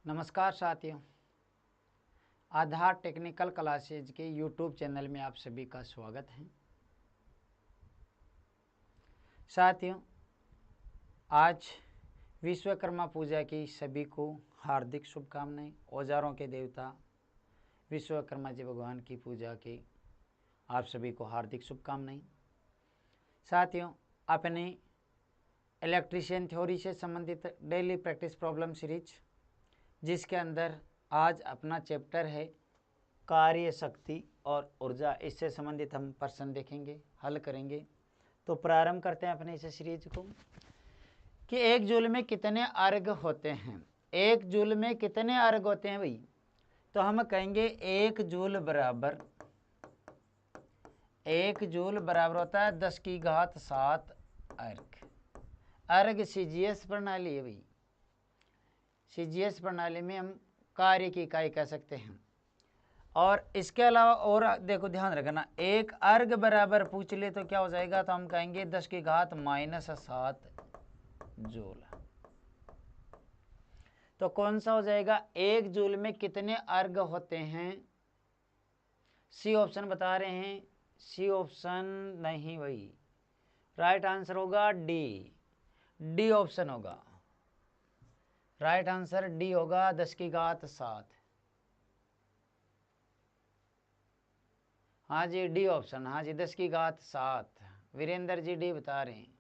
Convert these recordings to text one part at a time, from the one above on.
नमस्कार साथियों, आधार technical classes के यूट्यूब चैनल में आप सभी का स्वागत है। साथियों, आज विश्वकर्मा पूजा की सभी को हार्दिक शुभकामनाएं। औजारों के देवता विश्वकर्मा जी भगवान की पूजा की आप सभी को हार्दिक शुभकामनाएं। साथियों, अपने इलेक्ट्रीशियन थ्योरी से संबंधित डेली प्रैक्टिस प्रॉब्लम सीरीज, जिसके अंदर आज अपना चैप्टर है कार्य शक्ति और ऊर्जा, इससे संबंधित हम प्रश्न देखेंगे, हल करेंगे। तो प्रारंभ करते हैं अपने इस सीरीज को कि एक जूल में कितने अर्घ होते हैं। एक जूल में कितने अर्घ होते हैं भाई? तो हम कहेंगे एक जूल बराबर होता है 10⁻7 अर्घ। अर्घ सीजीएस प्रणाली है भाई। सीजीएस प्रणाली में हम कार्य की इकाई कह सकते हैं। और इसके अलावा और देखो, ध्यान रखना, एक अर्घ बराबर पूछ ले तो क्या हो जाएगा? तो हम कहेंगे 10⁻−7 जूल। तो कौन सा हो जाएगा? एक जूल में कितने अर्घ होते हैं? सी ऑप्शन बता रहे हैं। सी ऑप्शन नहीं भाई, राइट आंसर होगा डी ऑप्शन होगा। राइट आंसर डी होगा, 10⁻7। हाँ जी, डी ऑप्शन। हाँ जी, 10⁻7। वीरेंद्र जी डी बता रहे हैं,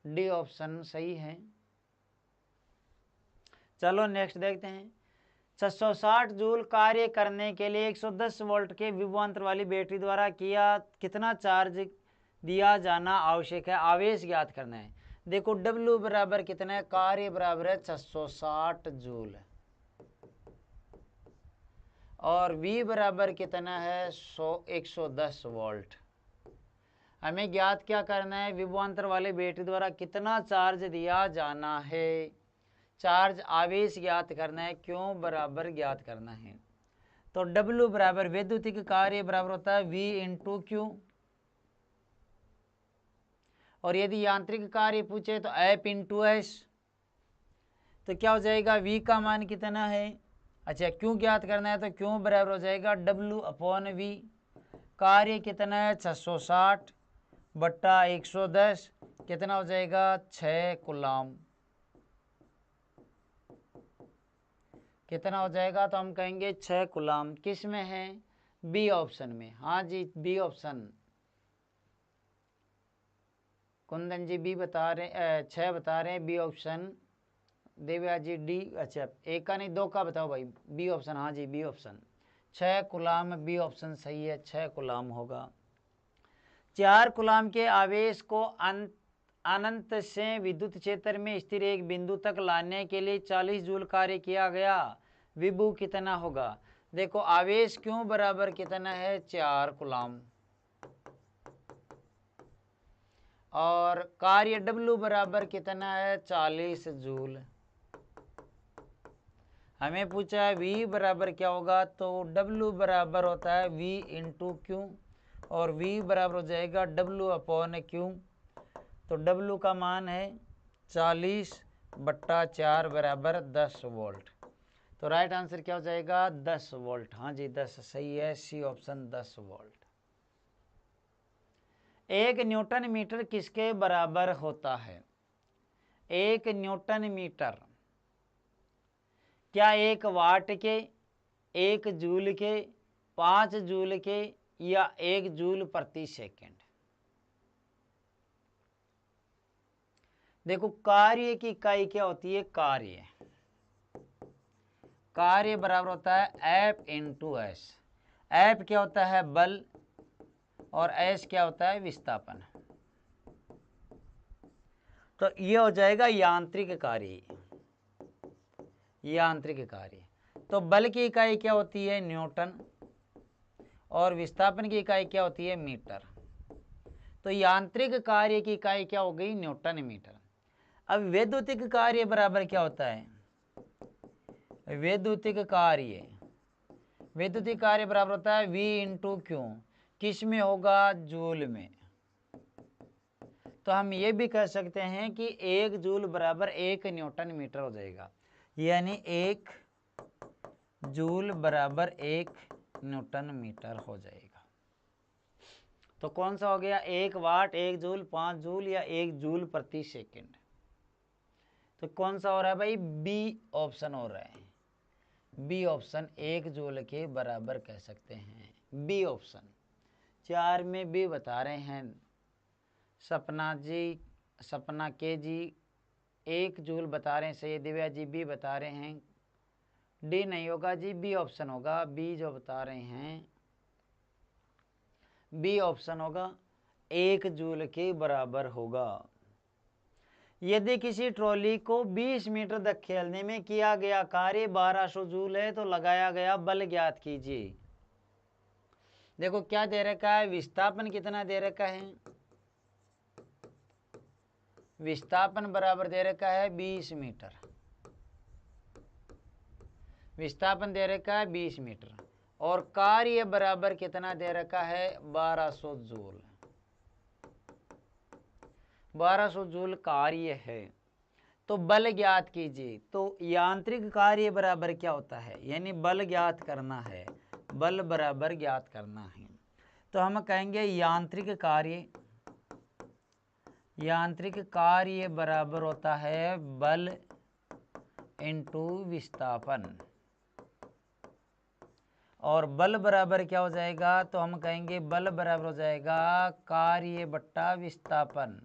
डी ऑप्शन सही है। चलो नेक्स्ट देखते हैं। 660 जूल कार्य करने के लिए 110 वोल्ट के विभवांतर वाली बैटरी द्वारा कितना चार्ज दिया जाना आवश्यक है? आवेश ज्ञात करना है। देखो, W बराबर कितना है? कार्य बराबर है 660 जूल, और V बराबर कितना है? 110 वोल्ट। हमें ज्ञात क्या करना है? विभवांतर वाले बैटरी द्वारा कितना चार्ज दिया जाना है। चार्ज आवेश ज्ञात करना है, क्यों बराबर ज्ञात करना है। तो W बराबर वैद्युतिक कार्य बराबर होता है V × Q, और यदि यांत्रिक कार्य पूछे तो F × S। तो क्या हो जाएगा? V का मान कितना है? अच्छा, क्यों ज्ञात करना है तो क्यों बराबर हो जाएगा W/V। कार्य कितना है? 660 बट्टा 110, कितना हो जाएगा? 6 कूलाम। कितना हो जाएगा? तो हम कहेंगे 6 कूलाम। किस में है? बी ऑप्शन में। हाँ जी, B option. Kundan ji B बता रहे, 6 बता रहे हैं, बी ऑप्शन। देव्या जी डी। अच्छा, एक का नहीं, 2 का बताओ भाई। B option. हाँ जी, B option, 6 coulomb. B option सही है, 6 कूलाम होगा। 4 कूलाम के आवेश को अनंत से विद्युत क्षेत्र में स्थिर एक बिंदु तक लाने के लिए 40 जूल कार्य किया गया। विभव कितना होगा? देखो, आवेश क्यों बराबर कितना है? 4 कूलाम, और कार्य W बराबर कितना है? 40 जूल। हमें पूछा है V बराबर क्या होगा? तो W बराबर होता है V × Q, और V बराबर हो जाएगा W/Q। तो W का मान है 40/4 बराबर 10 वोल्ट। तो राइट आंसर क्या हो जाएगा? 10 वोल्ट। हाँ जी, 10 सही है, C option 10 volt. 1 newton metre किसके बराबर होता है? 1 न्यूटन मीटर क्या 1 वाट के, 1 जूल के, 5 जूल के, या 1 जूल प्रति सेकंड? देखो, कार्य की इकाई क्या होती है? कार्य बराबर होता है F × S। F क्या होता है? बल, और S क्या होता है? विस्थापन। तो ये हो जाएगा यांत्रिक कार्य। तो बल की इकाई क्या होती है? न्यूटन, और विस्थापन की इकाई क्या होती है? मीटर। तो यांत्रिक कार्य की इकाई क्या हो गई? Newton metre. अब वैद्युतिक कार्य बराबर क्या होता है? वैद्युतिक कार्य बराबर होता है V × Q। किस में होगा? जूल में। तो हम ये भी कह सकते हैं कि 1 जूल बराबर 1 न्यूटन मीटर हो जाएगा। यानी 1 जूल बराबर 1 न्यूटन मीटर हो जाएगा। तो कौन सा हो गया, 1 वाट 1 जूल 5 जूल या 1 जूल प्रति सेकंड। तो कौन सा हो रहा है भाई, बी ऑप्शन हो रहा है। बी ऑप्शन 1 जूल के बराबर कह सकते हैं, बी ऑप्शन। 4 में बी बता रहे हैं सपना के जी 1 जूल बता रहे हैं, सही दिव्या जी बी बता रहे हैं। डी नहीं होगा जी, बी ऑप्शन होगा। बी जो बता रहे हैं बी ऑप्शन होगा, 1 जूल के बराबर होगा। यदि किसी ट्रॉली को 20 मीटर धकेलने में किया गया कार्य 1200 जूल है तो लगाया गया बल ज्ञात कीजिए। देखो क्या दे रखा है, विस्थापन कितना दे रखा है, विस्थापन बराबर दे रखा है 20 मीटर, विस्थापन दे रखा है 20 मीटर, और कार्य बराबर कितना दे रखा है 1200 जूल। 1200 जूल कार्य है, तो बल ज्ञात कीजिए। तो यांत्रिक कार्य बराबर क्या होता है, यानी बल ज्ञात करना है, बल बराबर ज्ञात करना है। तो हम कहेंगे यांत्रिक कार्य बराबर होता है बल इंटू विस्थापन, और बल बराबर क्या हो जाएगा, तो हम कहेंगे बल बराबर हो जाएगा कार्य बट्टा विस्थापन।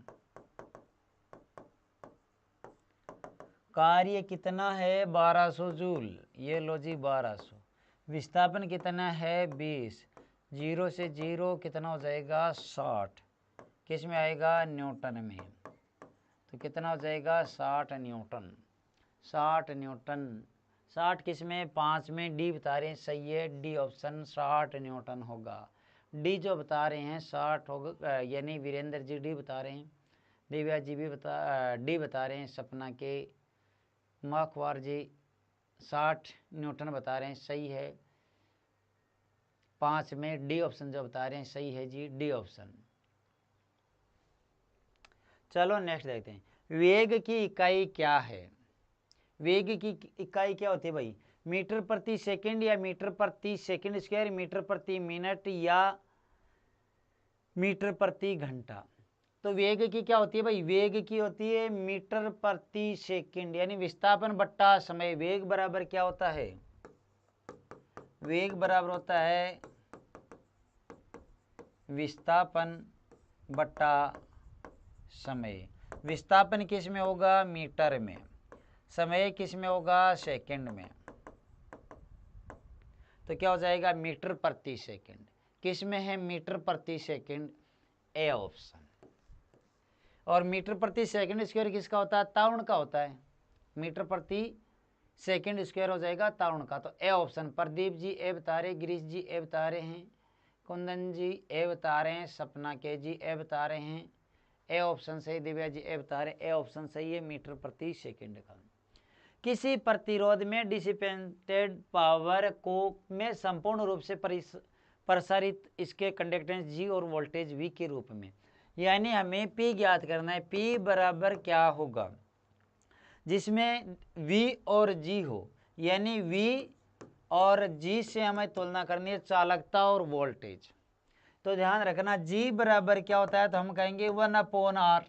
कार्य कितना है 1200 जूल, ये लो जी 1200, विस्थापन कितना है 20, 0 से 0 कितना हो जाएगा 60, किस में आएगा न्यूटन में, तो कितना हो जाएगा 60 न्यूटन। 60 न्यूटन, 60 किस में 5 में, डी बता रहे हैं, सही है डी ऑप्शन 60 न्यूटन होगा। डी जो बता रहे हैं 60 होगा, यानी वीरेंद्र जी डी बता रहे हैं, दिव्या जी भी डी बता रहे हैं, सपना के माखवार जी 60 न्यूटन बता रहे हैं, सही है। 5 में डी ऑप्शन जो बता रहे हैं सही है जी, डी ऑप्शन। चलो नेक्स्ट देखते हैं, वेग की इकाई क्या है। वेग की इकाई क्या होती है भाई, मीटर प्रति सेकंड या मीटर प्रति सेकंड स्क्वायर, मीटर प्रति मिनट या मीटर प्रति घंटा। तो वेग की क्या होती है भाई, वेग की होती है मीटर प्रति सेकंड, यानी विस्थापन बट्टा समय। वेग बराबर क्या होता है, वेग बराबर होता है विस्थापन बट्टा समय। विस्थापन किस में होगा मीटर में, समय किस में होगा सेकंड में, तो क्या हो जाएगा मीटर प्रति सेकंड। किस में है मीटर प्रति सेकंड, ए ऑप्शन। और मीटर प्रति सेकंड स्क्वायर किसका होता है, ताउण का होता है, मीटर प्रति सेकंड स्क्वायर हो जाएगा ताउण का, तो ए ऑप्शन। प्रदीप जी ए बता रहे, गिरीश जी ए बता रहे हैं, कुंदन जी ए बता रहे हैं, सपना के जी ए बता रहे हैं, ए ऑप्शन सही। दिव्या जी ए बता रहे, ए ऑप्शन सही है मीटर प्रति सेकंड का। किसी प्रतिरोध में डिसिपेटेड पावर को में संपूर्ण रूप से प्रसारित इसके कंडक्टेंस जी और वोल्टेज वी के रूप में, यानी हमें पी ज्ञात करना है। पी बराबर क्या होगा, जिसमें वी और जी हो, यानी वी और जी से हमें तुलना करनी है चालकता और वोल्टेज। तो ध्यान रखना जी बराबर क्या होता है, तो हम कहेंगे 1/R।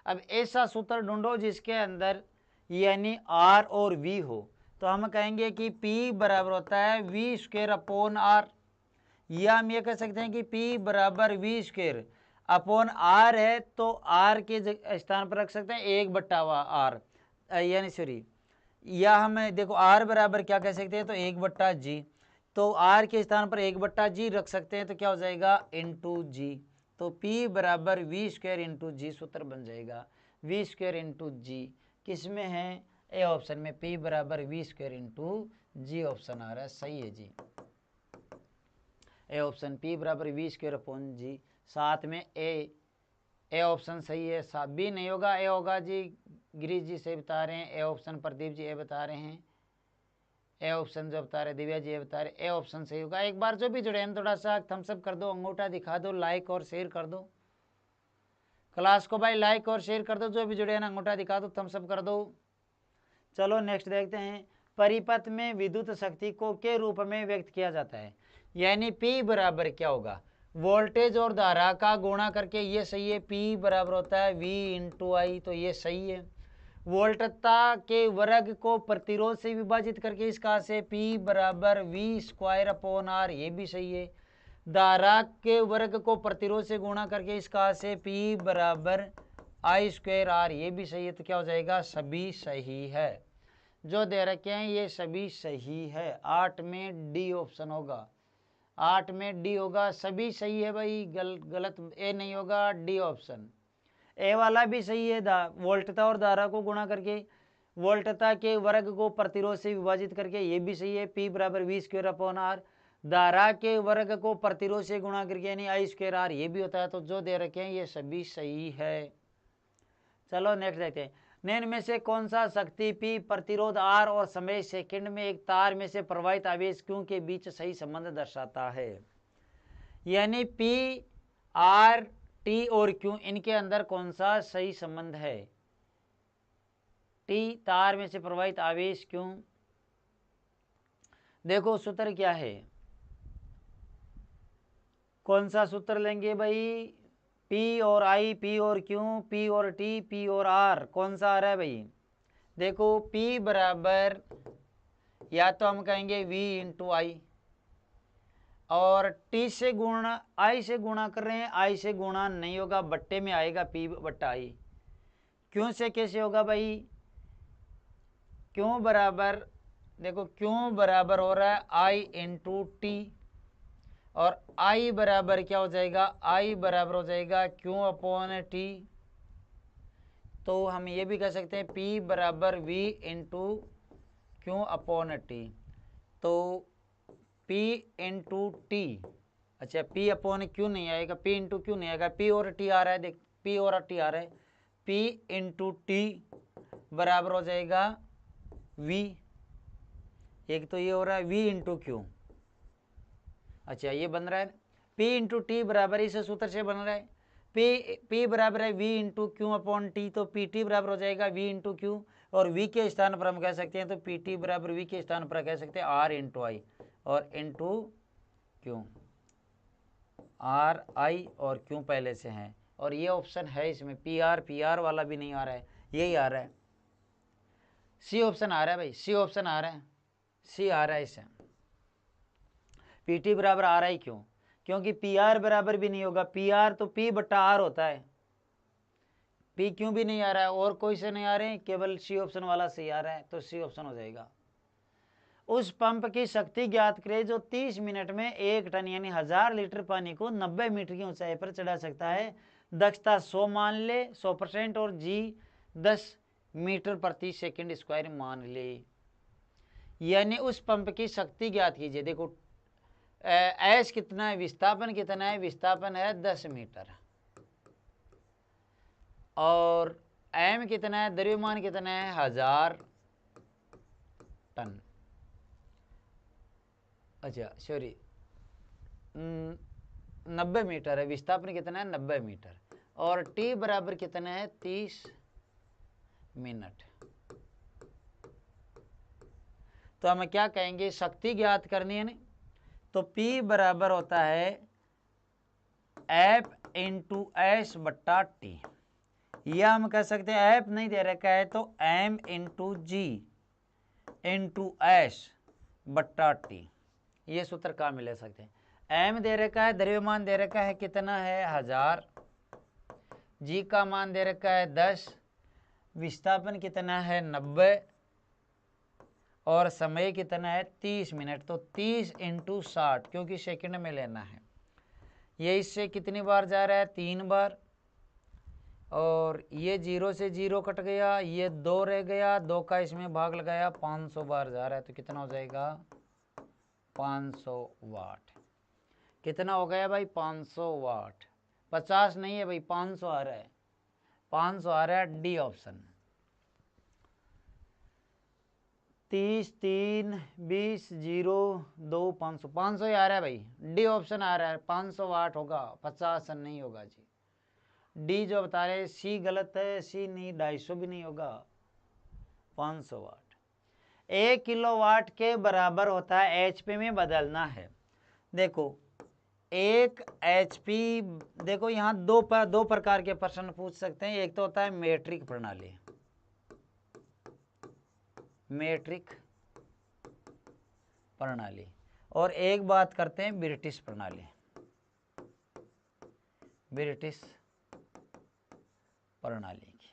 अब ऐसा सूत्र ढूंढो जिसके अंदर यानी आर और वी हो, तो हम कहेंगे कि P बराबर होता है V²/R, या हम ये कह सकते हैं कि P बराबर V²/R है, तो R के स्थान पर रख सकते हैं 1/R, यानी सॉरी, या हम देखो R बराबर क्या कह सकते हैं, तो 1/G, तो R के स्थान पर 1/G रख सकते हैं, तो क्या हो जाएगा इंटू जी। तो P बराबर V² G सूत्र बन जाएगा, V² G किस में है, ए ऑप्शन में। P बराबर V² G ऑप्शन आ रहा है, सही है जी, ए ऑप्शन P बराबर V²/G। साथ में ए ऑप्शन सही है, साथ बी नहीं होगा, ए होगा जी, गिरीश जी से बता रहे हैं, ए ऑप्शन। प्रदीप जी ए बता रहे हैं, ए ऑप्शन जो बता रहे, दिव्या जी ए बता रहे, ए ऑप्शन सही होगा। एक बार जो भी जुड़े हैं थोड़ा सा थम्सअप कर दो, अंगूठा दिखा दो, लाइक और शेयर कर दो क्लास को भाई, लाइक और शेयर कर दो। जो भी जुड़े हैं ना अंगूठा दिखा दो, थम्सअप कर दो। चलो नेक्स्ट देखते हैं। परिपथ में विद्युत शक्ति को के रूप में व्यक्त किया जाता है, यानी P बराबर क्या होगा, वोल्टेज और धारा का गुणा करके, ये सही है। P बराबर होता है V इंटू आई, तो ये सही है। वोल्टता के वर्ग को प्रतिरोध से विभाजित करके इसका से P बराबर V स्क्वायर अपॉन R, ये भी सही है। धारा के वर्ग को प्रतिरोध से गुणा करके इसका से P बराबर I स्क्वायर R, ये भी सही है। तो क्या हो जाएगा, सभी सही है। जो दे रखे हैं ये सभी सही है। 8 में डी ऑप्शन होगा, 8 में डी होगा, सभी सही है भाई। गलत ए नहीं होगा, डी ऑप्शन। ए वाला भी सही है। वोल्टता और धारा को गुणा करके वोल्टता के वर्ग को प्रतिरोध से विभाजित करके, ये भी सही है। P बराबर V स्क्वायर अपॉन आर, धारा के वर्ग को प्रतिरोध से गुणा करके यानी I स्क्वायर आर, ये भी होता है। तो जो दे रखे हैं ये सभी सही है। चलो नेक्स्ट देखते हैं। निम्न में से कौन सा शक्ति P, प्रतिरोध R और समय सेकंड में एक तार में से प्रवाहित आवेश Q के बीच सही संबंध दर्शाता है, यानी P, R, T और Q, इनके अंदर कौन सा सही संबंध है। T तार में से प्रवाहित आवेश Q, देखो सूत्र क्या है, कौन सा सूत्र लेंगे भाई, P और I, P और Q, P और T, P और R, कौन सा आ रहा है भाई। देखो P बराबर या तो हम कहेंगे V इंटू आई, और T से गुणा I से गुणा कर रहे हैं, I से गुणा नहीं होगा, बट्टे में आएगा P बट्टा I। क्यों से कैसे होगा भाई, क्यों बराबर, देखो क्यों बराबर हो रहा है I इंटू टी, और I बराबर क्या हो जाएगा, I बराबर हो जाएगा Q अपॉन टी। तो हम ये भी कह सकते हैं P बराबर V into Q upon T. तो P इंटू टी, अच्छा P अपॉन Q नहीं आएगा, P इंटू Q नहीं आएगा, P और T आ रहा है, देख P और T आ रहा है। P इंटू टी बराबर हो जाएगा V, एक तो ये हो रहा है V इंटू Q, अच्छा ये बन रहा है P इंटू टी बराबर इस सूत्र से बन रहा है P बराबर है V into Q upon T, तो पी टी बराबर हो जाएगा V इंटू क्यू, और V के स्थान पर हम कह सकते हैं तो पी टी बराबर V के स्थान पर कह सकते हैं R इंटू आई, और इंटू क्यू, R I और Q पहले से हैं, और ये ऑप्शन है इसमें पी आर वाला भी नहीं आ रहा है, यही आ रहा है, सी ऑप्शन आ रहा है भाई, सी ऑप्शन आ रहा है, सी आ रहा है इससे। पी टी बराबर आर आई, क्यों, क्योंकि पी आर बराबर भी नहीं होगा, पी आर तो पी बट्टा आर होता है, पी क्यों भी नहीं आ रहा है, और कोई से नहीं आ रहे हैं, केवल सी ऑप्शन वाला सही आ रहा है, तो सी ऑप्शन हो जाएगा। उस पंप की शक्ति ज्ञात करें जो 30 मिनट में 1 टन यानी 1000 लीटर पानी को 90 मीटर की ऊंचाई पर चढ़ा सकता है। दक्षता 100 मान ले, 100% और जी 10 मीटर प्रति सेकंड स्क्वायर मान ले, यानी उस पंप की शक्ति ज्ञात कीजिए। देखो एस कितना है, विस्थापन कितना है, विस्थापन है 10 मीटर, और एम कितना है, द्रव्यमान कितना है 1000 टन, अच्छा सॉरी 90 मीटर है, विस्थापन कितना है 90 मीटर, और टी बराबर कितना है 30 मिनट। तो हम क्या कहेंगे, शक्ति ज्ञात करनी है ना, तो P बराबर होता है F इंटू एस बट्टा टी, या हम कह सकते हैं F नहीं दे रखा है तो M इंटू जी इंटू एस बट्टा टी, ये सूत्र कहाँ में ले सकते हैं। M दे रखा है, द्रव्यमान दे रखा है कितना है 1000, जी का मान दे रखा है 10, विस्थापन कितना है 90, और समय कितना है 30 मिनट, तो 30 इंटू 60, क्योंकि सेकंड में लेना है, ये इससे कितनी बार जा रहा है 3 बार, और ये 0 से 0 कट गया, ये 2 रह गया, 2 का इसमें भाग लगाया, 500 बार जा रहा है, तो कितना हो जाएगा 500 वाट। कितना हो गया भाई 500 वाट, 50 नहीं है भाई, 500 आ रहा है, 500 आ रहा है, डी ऑप्शन। 30 3 20 0 2 500, 500 ही आ रहा है भाई, डी ऑप्शन आ रहा है, 500 वाट होगा, 50 नहीं होगा जी, डी जो बता रहे, सी गलत है, सी नहीं, 250 भी नहीं होगा, 500 वाट। 1 किलोवाट के बराबर होता है एचपी में बदलना है। देखो 1 एचपी, देखो यहाँ दो प्रकार के प्रश्न पूछ सकते हैं। एक तो होता है मीट्रिक प्रणाली, मीट्रिक प्रणाली, और एक बात करते हैं ब्रिटिश प्रणाली, ब्रिटिश प्रणाली की,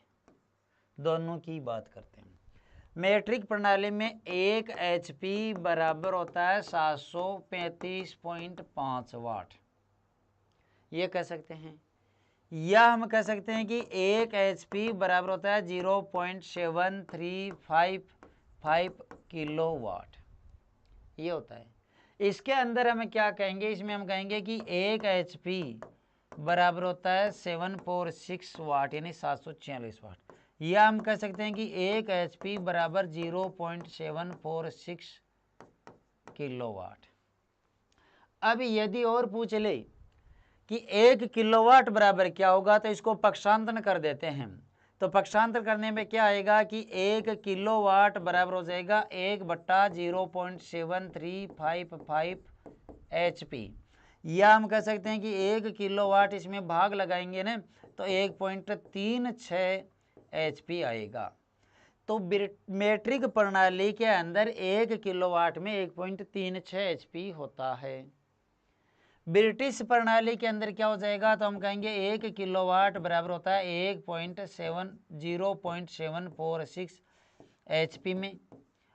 दोनों की बात करते हैं। मीट्रिक प्रणाली में 1 एचपी बराबर होता है 735.5 वाट, ये कह सकते हैं। या हम कह सकते हैं कि 1 एचपी बराबर होता है 0.7355 किलोवाट, ये होता है। इसके अंदर हमें क्या कहेंगे, इसमें हम कहेंगे कि 1 एचपी बराबर होता है 746 वाट, यानी 746 वाट। या हम कह सकते हैं कि 1 एचपी बराबर 0.746 किलोवाट। अब यदि और पूछ ले कि 1 किलोवाट बराबर क्या होगा, तो इसको पक्षांतर कर देते हैं। तो पक्षांतर करने में क्या आएगा कि 1 किलोवाट बराबर हो जाएगा 1/0.7355 एचपी। या हम कह सकते हैं कि 1 किलोवाट, इसमें भाग लगाएंगे ना तो 1.36 एचपी आएगा। तो मीट्रिक प्रणाली के अंदर 1 किलोवाट में 1.36 एचपी होता है। ब्रिटिश प्रणाली के अंदर क्या हो जाएगा, तो हम कहेंगे 1 किलोवाट बराबर होता है 0.746 एचपी में।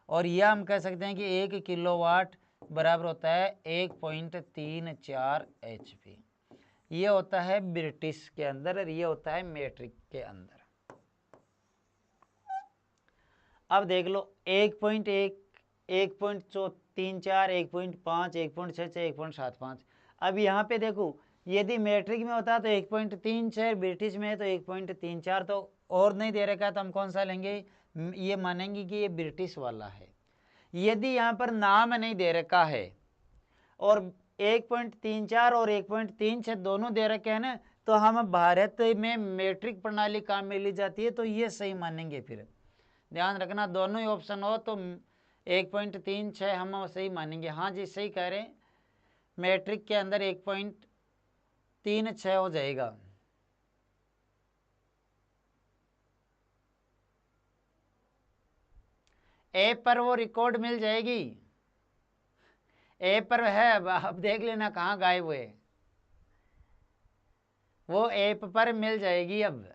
और यह हम कह सकते हैं कि 1 किलोवाट बराबर होता है 1.34 एचपी। ये होता है ब्रिटिश के अंदर और ये होता है मीट्रिक के अंदर। अब देख लो 1.1, 1.34, 1.5, 1.66, 1.75। अब यहाँ पे देखो यदि मीट्रिक में होता तो 1.36, ब्रिटिश में है तो 1.34, तो और नहीं दे रखा तो हम कौन सा लेंगे, ये मानेंगे कि ये ब्रिटिश वाला है। यदि यहाँ पर नाम नहीं दे रखा है और 1.34 और 1.36 दोनों दे रखे हैं ना, तो हम भारत में मीट्रिक प्रणाली काम में ली जाती है, तो ये सही मानेंगे। फिर ध्यान रखना दोनों ही ऑप्शन हो तो 1.36 हम सही मानेंगे। हाँ जी सही कह रहे हैं, मीट्रिक के अंदर 1.36 हो जाएगा। ऐप पर वो रिकॉर्ड मिल जाएगी, ऐप पर है, अब देख लेना कहाँ गायब हुए, वो ऐप पर मिल जाएगी। अब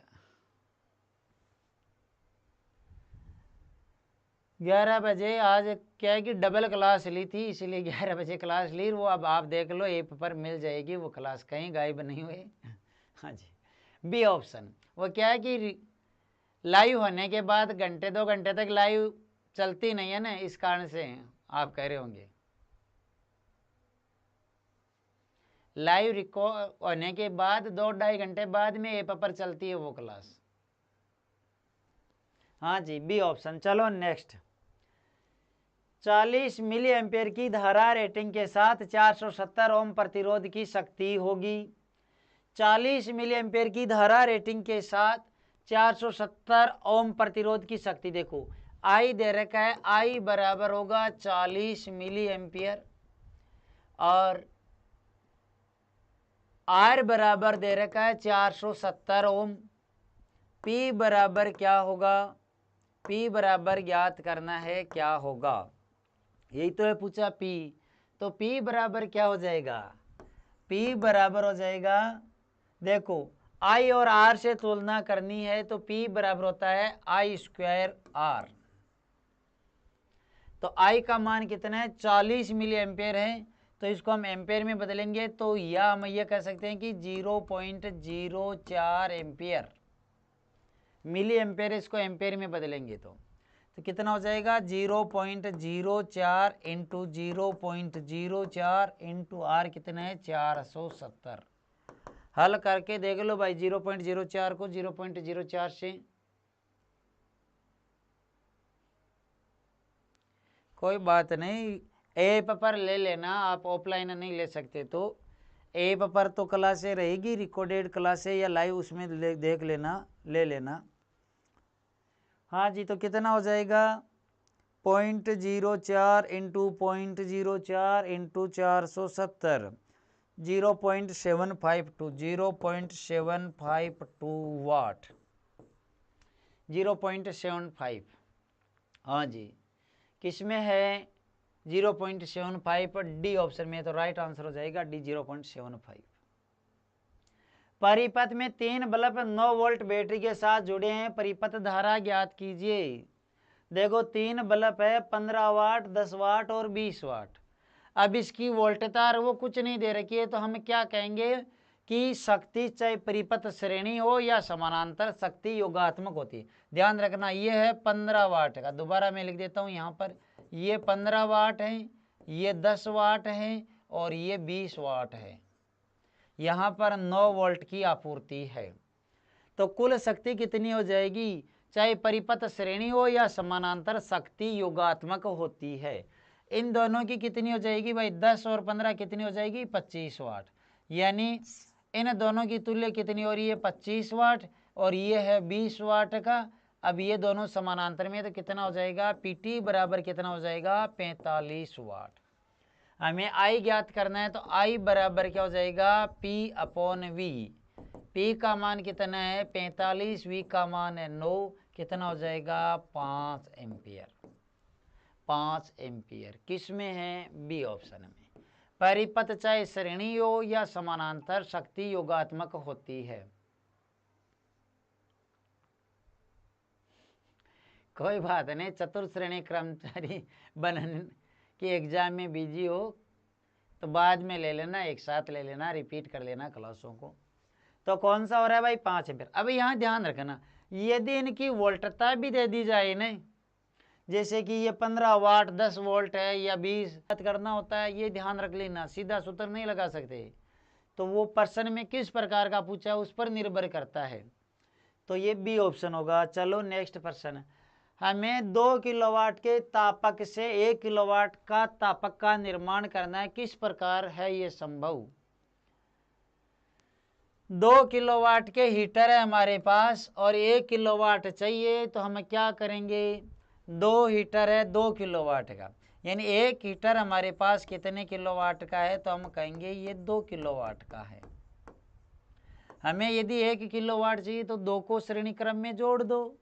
11 बजे आज क्या है कि डबल क्लास ली थी, इसलिए 11 बजे क्लास ली, वो अब आप देख लो ऐप पर मिल जाएगी वो क्लास, कहीं गायब नहीं हुए। हाँ जी, बी ऑप्शन वो क्या है कि लाइव होने के बाद घंटे 2 घंटे तक लाइव चलती नहीं है ना, इस कारण से आप कह रहे होंगे। लाइव रिकॉर्ड होने के बाद 2-2.5 घंटे बाद में ऐप पर चलती है वो क्लास। हाँ जी बी ऑप्शन। चलो नेक्स्ट, 40 मिली एम्पेयर की धारा रेटिंग के साथ 470 ओम प्रतिरोध की शक्ति होगी। 40 मिली एम्पेयर की धारा रेटिंग के साथ 470 ओम प्रतिरोध की शक्ति। देखो आई दे रखा है, आई बराबर होगा 40 मिली एम्पियर और आर बराबर दे रखा है 470 ओम। पी बराबर क्या होगा, पी बराबर ज्ञात करना है, क्या होगा यही तो है पूछा पी। तो पी बराबर क्या हो जाएगा, पी बराबर हो जाएगा, देखो आई और आर से तुलना करनी है तो पी बराबर होता है I² R। तो आई का मान कितना है 40 मिली एम्पेयर है, तो इसको हम एम्पेयर में बदलेंगे तो या हम ये कह सकते हैं कि 0.04 एम्पियर, मिली एम्पेयर इसको एम्पेयर में बदलेंगे तो कितना हो जाएगा 0.04 इंटू 0.04 इंटू आर कितना है 470। हल करके देख लो भाई, 0.04 को 0.04 से कोई बात नहीं, ऐप पर ले लेना, आप ऑफलाइन नहीं ले सकते तो ऐप पर तो क्लासें रहेगी, रिकॉर्डेड क्लासें या लाइव उसमें देख लेना, ले लेना। हाँ जी, तो कितना हो जाएगा 0.04 इंटू 0.04 इंटू 470 0.752 वाट 0.75। हाँ जी, किसमें है 0.75, डी ऑप्शन में, तो राइट आंसर हो जाएगा डी 0.75। परिपथ में 3 बल्ब 9 वोल्ट बैटरी के साथ जुड़े हैं, परिपथ धारा ज्ञात कीजिए। देखो 3 बल्ब है 15 वाट 10 वाट और 20 वाट। अब इसकी वोल्टता वो कुछ नहीं दे रखी है, तो हम क्या कहेंगे कि शक्ति चाहे परिपथ श्रेणी हो या समानांतर, शक्ति योगात्मक होती है। ध्यान रखना, ये है 15 वाट का, दोबारा मैं लिख देता हूं यहाँ पर, ये 15 वाट है, ये 10 वाट है और ये 20 वाट है। यहाँ पर 9 वोल्ट की आपूर्ति है। तो कुल शक्ति कितनी हो जाएगी, चाहे परिपथ श्रेणी हो या समानांतर, शक्ति योगात्मक होती है। इन दोनों की कितनी हो जाएगी भाई, 10 और 15 कितनी हो जाएगी 25 वाट। यानी इन दोनों की तुल्य कितनी हो रही है 25 वाट, और ये है 20 वाट का। अब ये दोनों समानांतर में, तो कितना हो जाएगा पीटी बराबर कितना हो जाएगा 45 वाट। हमें आई ज्ञात करना है, तो आई बराबर क्या हो जाएगा P अपॉन वी। P का मान कितना है 45, V का मान है 9, कितना हो जाएगा 5 एम्पियर। 5 एम्पियर किस में है, बी ऑप्शन में। परिपथ चाहे श्रेणी हो या समानांतर, शक्ति योगात्मक होती है। कोई बात नहीं, चतुर्श्रेणी कर्मचारी बनने की एग्जाम में बिजी हो तो बाद में ले लेना, एक साथ ले लेना, रिपीट कर लेना क्लासों को। तो कौन सा हो रहा है भाई 5 एम्पियर। अब यहाँ ध्यान रखना, यदि इनकी वोल्टता भी दे दी जाए ना, जैसे कि ये 15 वाट 10 वोल्ट है या 20 करना होता है, ये ध्यान रख लेना, सीधा सूत्र नहीं लगा सकते। तो वो प्रश्न में किस प्रकार का पूछा है उस पर निर्भर करता है। तो ये बी ऑप्शन होगा। चलो नेक्स्ट प्रश्न, हमें 2 किलोवाट के तापक से 1 किलोवाट का तापक का निर्माण करना है, किस प्रकार है ये संभव। 2 किलोवाट के हीटर है हमारे पास और 1 किलोवाट चाहिए, तो हम क्या करेंगे, 2 हीटर है 2 किलोवाट का, यानी एक हीटर हमारे पास कितने किलोवाट का है, तो हम कहेंगे ये 2 किलोवाट का है। हमें यदि 1 किलोवाट चाहिए तो 2 को श्रेणी क्रम में जोड़ दो।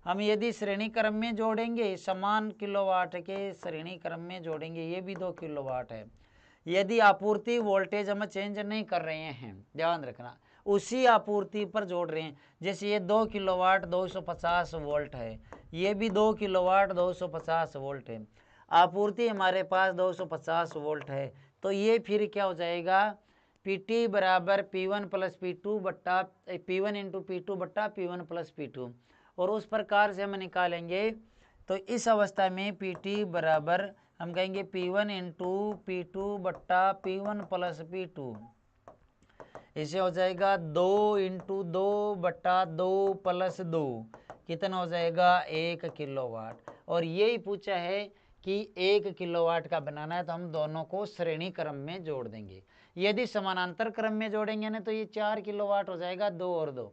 हम यदि श्रेणी क्रम में जोड़ेंगे, समान किलोवाट के श्रेणी क्रम में जोड़ेंगे, ये भी 2 किलोवाट है। यदि आपूर्ति वोल्टेज हम चेंज नहीं कर रहे हैं, ध्यान रखना, उसी आपूर्ति पर जोड़ रहे हैं, जैसे ये 2 किलोवाट 250 वोल्ट है, ये भी 2 किलोवाट 250 वोल्ट है, आपूर्ति हमारे पास 250 वोल्ट है। तो ये फिर क्या हो जाएगा, Pt बराबर P1 प्लस P2 बट्टा P1 इंटू P2 बट्टा P1 प्लस P2, और उस प्रकार से हम निकालेंगे। तो इस अवस्था में Pt बराबर हम कहेंगे P1 इंटू P2 बट्टा P1 प्लस P2, इसे हो जाएगा 2 इंटू 2 बट्टा 2 प्लस 2, कितना हो जाएगा 1 किलोवाट। और यही पूछा है कि 1 किलोवाट का बनाना है, तो हम दोनों को श्रेणी क्रम में जोड़ देंगे। यदि समानांतर क्रम में जोड़ेंगे ना, तो ये 4 किलोवाट हो जाएगा, 2 और 2।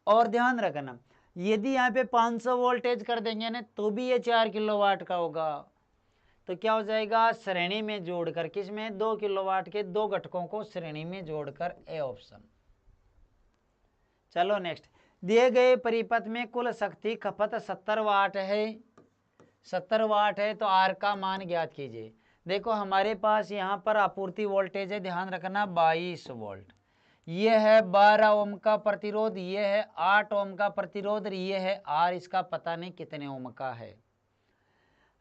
और ध्यान रखना, यदि यहाँ पे 500 वोल्टेज कर देंगे ना, तो भी ये 4 किलोवाट का होगा। तो क्या हो जाएगा, श्रेणी में जोड़कर, किसमें 2 किलोवाट के 2 घटकों को श्रेणी में जोड़कर, ए ऑप्शन। चलो नेक्स्ट, दिए गए परिपथ में कुल शक्ति खपत 70 वाट है, 70 वाट है, तो आर का मान ज्ञात कीजिए। देखो हमारे पास यहाँ पर आपूर्ति वोल्टेज है, ध्यान रखना 22 वोल्ट, ये है 12 ओम का प्रतिरोध, ये है 8 ओम का प्रतिरोध, ये है आर, इसका पता नहीं कितने ओम का है।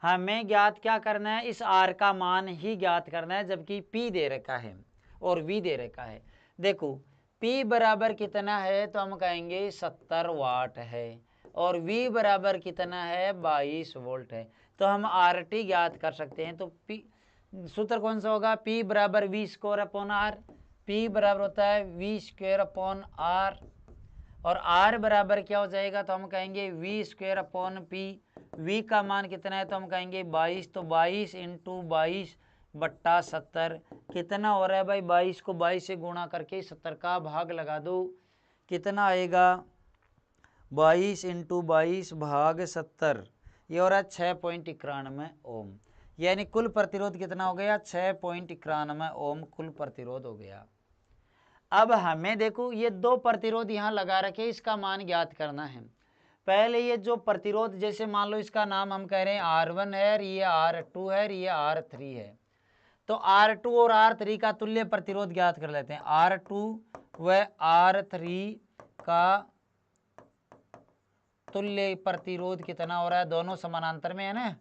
हमें ज्ञात क्या करना है, इस आर का मान ही ज्ञात करना है, जबकि पी दे रखा है और वी दे रखा है। देखो पी बराबर कितना है, तो हम कहेंगे 70 वाट है, और वी बराबर कितना है 22 वोल्ट है। तो हम आर टी ज्ञात कर सकते हैं। तो पी सूत्र कौन सा होगा, पी बराबर V square upon R, P बराबर होता है वी स्क्वायर अपॉन आर, और आर बराबर क्या हो जाएगा, तो हम कहेंगे V square upon P. V का मान कितना है, तो हम कहेंगे 22, तो 22 इंटू 22 बट्टा 70, कितना हो रहा है भाई, 22 को 22 से गुणा करके 70 का भाग लगा दो, कितना आएगा 22 इंटू 22 भाग 70, ये हो रहा है 6.91 ओम। यानी कुल प्रतिरोध कितना हो गया? 6.91 ओम कुल प्रतिरोध हो गया। अब हमें देखो ये दो प्रतिरोध यहाँ लगा रखे, इसका मान ज्ञात करना है। पहले ये जो प्रतिरोध, जैसे मान लो इसका नाम हम कह रहे हैं R1 है, ये R2 है, ये R3 है। तो R2 और R3 का तुल्य प्रतिरोध ज्ञात कर लेते हैं। R2 व R3 का तुल्य प्रतिरोध कितना हो रहा है? दोनों समानांतर में है ना,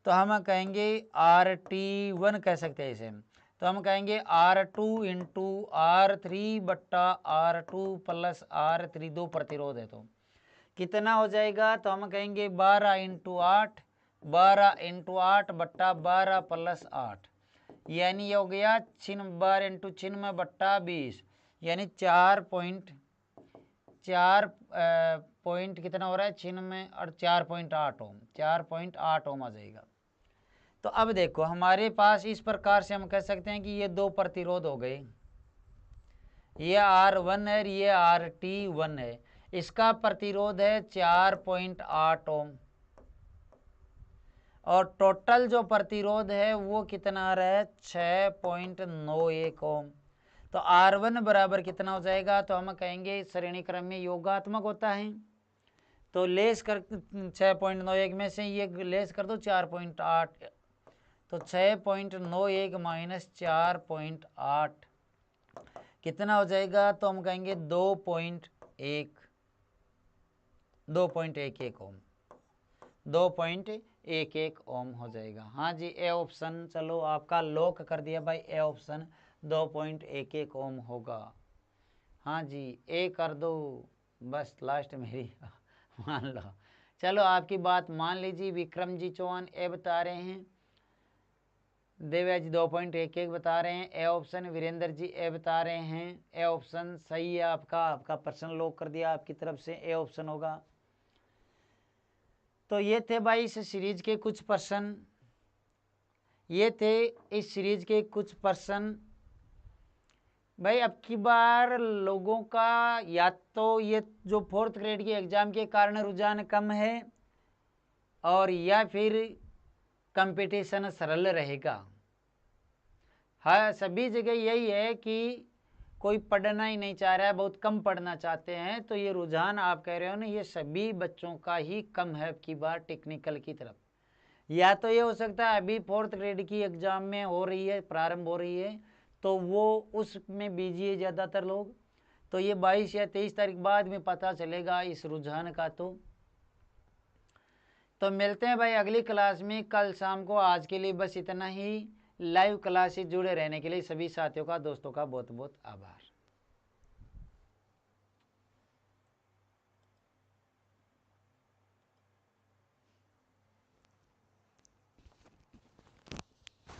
तो हम कहेंगे RT1 कह सकते हैं इसे। तो हम कहेंगे R2 इंटू R3 बट्टा R2 प्लस R3, दो प्रतिरोध है तो कितना हो जाएगा? तो हम कहेंगे 12 इंटू 8, 12 इंटू 8 बट्टा 12 प्लस 8, यानी ये हो गया 12 इंटू 6 बट्टा 20, यानी 4 कितना हो रहा है? 6 और 4.8 ओम, 4.8 ओम आ जाएगा। तो अब देखो हमारे पास इस प्रकार से हम कह सकते हैं कि ये दो प्रतिरोध हो गए, ये R1 है, ये RT1 है। इसका प्रतिरोध है 4.8 ओम और टोटल जो प्रतिरोध है वो कितना आ रहा है? 6.91 ओम। तो R1 बराबर कितना हो जाएगा? तो हम कहेंगे श्रेणी क्रम में योगात्मक होता है, तो लेस कर 6.91 में से ये लेस कर दो 4.8, तो 6.91 माइनस 4.8 कितना हो जाएगा? तो हम कहेंगे 2.11 ओम, 2.11 ओम हो जाएगा। हाँ जी, ए ऑप्शन चलो आपका लॉक कर दिया भाई, ए ऑप्शन 2.11 ओम होगा। हाँ जी, ए कर दो, बस लास्ट मेरी मान लो। चलो आपकी बात मान लीजिए। विक्रम जी चौहान ए बता रहे हैं, देव्या जी 2.11 बता रहे हैं, ए ऑप्शन। वीरेंद्र जी ए बता रहे हैं, ए ऑप्शन सही है आपका। आपका प्रश्न लॉक कर दिया आपकी तरफ से, ए ऑप्शन होगा। तो ये थे भाई इस सीरीज के कुछ प्रश्न, ये थे इस सीरीज के कुछ प्रश्न। भाई अब की बार लोगों का या तो ये जो 4th ग्रेड के एग्जाम के कारण रुझान कम है, और या फिर कंपटीशन सरल रहेगा। हाँ, सभी जगह यही है कि कोई पढ़ना ही नहीं चाह रहा है, बहुत कम पढ़ना चाहते हैं। तो ये रुझान आप कह रहे हो ना, ये सभी बच्चों का ही कम है अब की बार टेक्निकल की तरफ। या तो ये हो सकता है अभी 4th ग्रेड की एग्जाम में हो रही है, प्रारंभ हो रही है, तो वो उसमें बिजी है ज़्यादातर लोग। तो ये 22 या 23 तारीख बाद में पता चलेगा इस रुझान का। तो मिलते हैं भाई अगली क्लास में कल शाम को। आज के लिए बस इतना ही। लाइव क्लास से जुड़े रहने के लिए सभी साथियों का, दोस्तों का बहुत बहुत आभार।